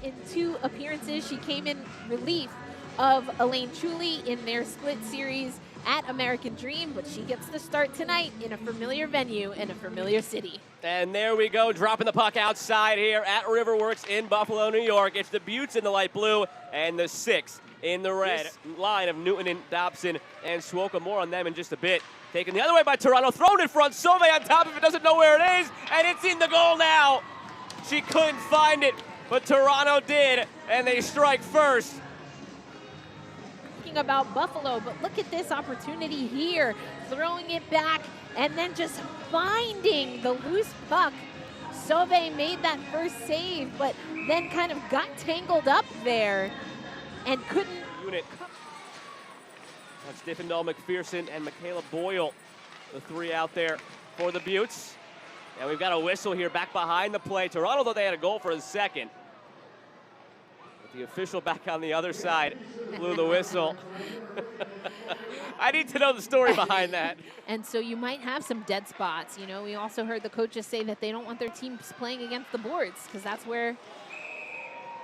in 2 appearances. She came in relief of Elaine Chuli in their split series at American Dream, but she gets the start tonight in a familiar venue in a familiar city. And there we go, dropping the puck outside here at Riverworks in Buffalo, New York. It's the Beauts in the light blue and the 6 in the red. Line of Newton and Dobson and Swoka. More on them in just a bit. Taken the other way by Toronto, thrown in front. Sauve on top of it, doesn't know where it is, and it's in the goal now. She couldn't find it, but Toronto did, and they strike first. About Buffalo, but look at this opportunity here, throwing it back and then just finding the loose puck. Sauve made that first save, but then kind of got tangled up there and couldn't. Unit. That's Diffendahl, McPherson, and Michaela Boyle, the 3 out there for the Beauts. And we've got a whistle here back behind the play. Toronto, though, they had a goal for the second. The official back on the other side blew the whistle. I need to know the story behind that. And so you might have some dead spots. You know, we also heard the coaches say that they don't want their teams playing against the boards because that's where.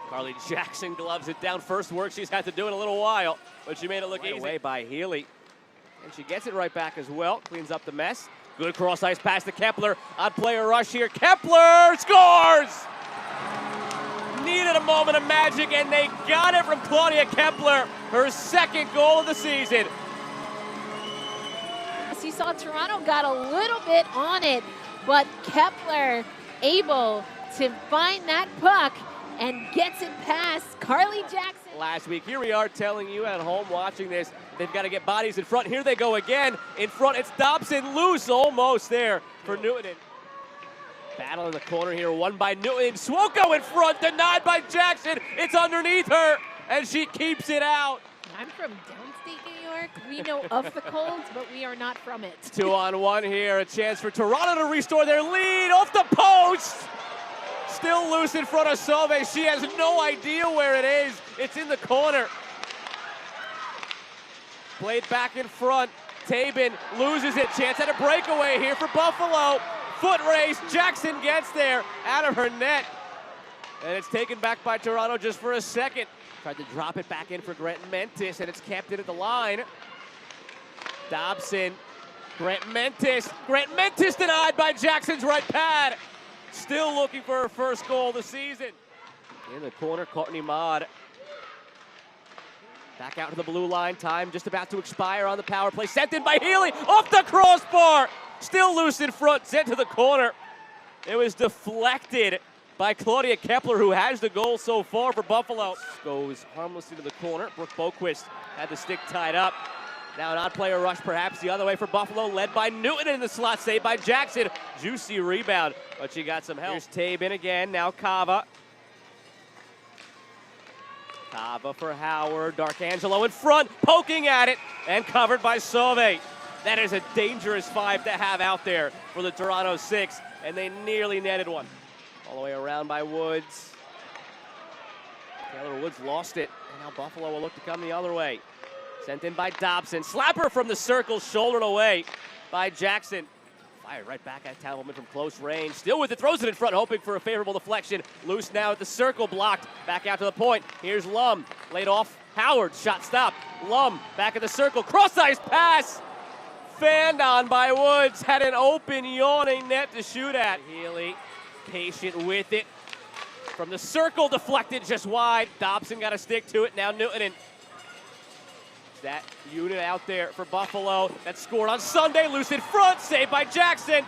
Carly Jackson gloves it down. First work she's had to do in a little while, but she made it look easy. Away by Healy. And she gets it right back as well. Cleans up the mess. Good cross-ice pass to Kepler. On player rush here. Kepler scores! Needed a moment of magic, and they got it from Claudia Kepler, her 2nd goal of the season. As you saw, Toronto got a little bit on it, but Kepler able to find that puck and gets it past Carly Jackson. Last week, here we are telling you at home watching this, they've got to get bodies in front. Here they go again. In front, it's Dobson loose, almost there for Newton. Battle in the corner here, won by Newton. Swoka in front, denied by Jackson. It's underneath her, and she keeps it out. I'm from downstate New York. We know of the colds, but we are not from it. 2-on-1 here, a chance for Toronto to restore their lead. Off the post! Still loose in front of Sauve. She has no idea where it is. It's in the corner. Played back in front. Tabin loses it. Chance at a breakaway here for Buffalo. Foot race, Jackson gets there, out of her net. And it's taken back by Toronto just for a second. Tried to drop it back in for Grant Mentis, and it's kept it at the line. Dobson, Grant Mentis denied by Jackson's right pad. Still looking for her first goal of the season. In the corner, Courtney Maud. Back out to the blue line, time just about to expire on the power play. Sent in by Healy, off the crossbar. Still loose in front, sent to the corner. It was deflected by Claudia Kepler, who has the goal so far for Buffalo. Goes harmlessly to the corner. Brooke Boquist had the stick tied up. Now an odd player rush perhaps the other way for Buffalo, led by Newton in the slot, saved by Jackson. Juicy rebound, but she got some help. Here's Tabin again, now Cava. Cava for Howard, D'Arcangelo in front, poking at it, and covered by Sauve. That is a dangerous 5 to have out there for the Toronto 6, and they nearly netted one. All the way around by Woods. Taylor Woods lost it, and now Buffalo will look to come the other way. Sent in by Dobson. Slapper from the circle, shouldered away by Jackson. Fired right back at Talbot from close range. Still with it, throws it in front, hoping for a favorable deflection. Loose now at the circle, blocked. Back out to the point. Here's Lum, laid off Howard, shot stopped. Lum back at the circle, cross-ice pass. Fanned on by Woods, had an open, yawning net to shoot at. Healy, patient with it. From the circle, deflected just wide. Dobson got a stick to it, now Newton. That unit out there for Buffalo that scored on Sunday, loose in front, saved by Jackson.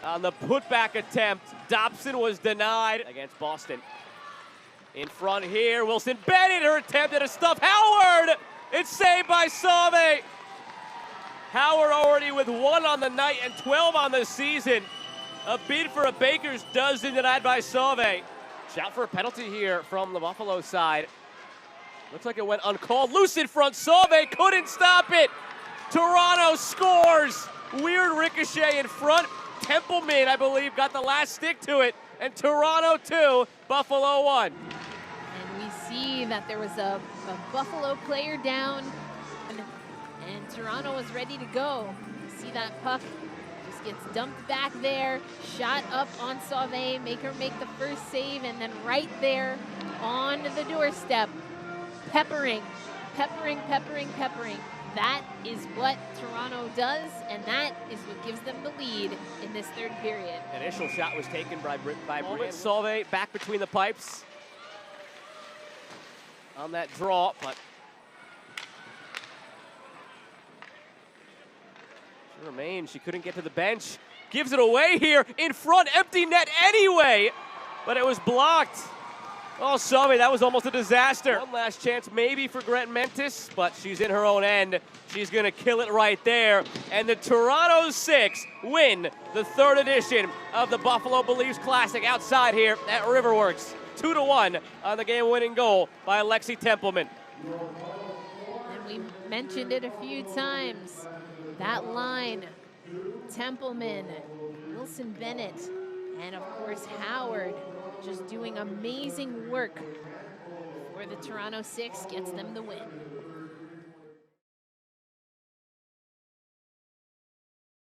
On the putback attempt, Dobson was denied against Boston. In front here, Wilson Bennett, her attempt at a stuff. Howard! It's saved by Sauve. Howard already with 1 on the night and 12 on the season. A bid for a Baker's dozen denied by Sauve. Shout for a penalty here from the Buffalo side. Looks like it went uncalled. Loose in front, Sauve couldn't stop it. Toronto scores. Weird ricochet in front. Templeman, I believe, got the last stick to it. And Toronto 2, Buffalo 1. And we see that there was a Buffalo player down, and Toronto was ready to go. You see that puck just gets dumped back there, shot up on Sauvé, make her make the first save, and then right there on the doorstep, peppering. That is what Toronto does, and that is what gives them the lead in this third period. Initial shot was taken by Brian. Sauvé back between the pipes on that draw, but she remains. She couldn't get to the bench. Gives it away here in front, empty net anyway, but it was blocked. Oh, Sauvé, that was almost a disaster. One last chance maybe for Grant Mentis, but she's in her own end. She's gonna kill it right there. And the Toronto 6 win the third edition of the Buffalo Beliefs Classic outside here at Riverworks. 2-1 on the game-winning goal by Alexi Templeman. And we mentioned it a few times. That line, Templeman, Wilson Bennett, and of course Howard, just doing amazing work for the Toronto 6, gets them the win.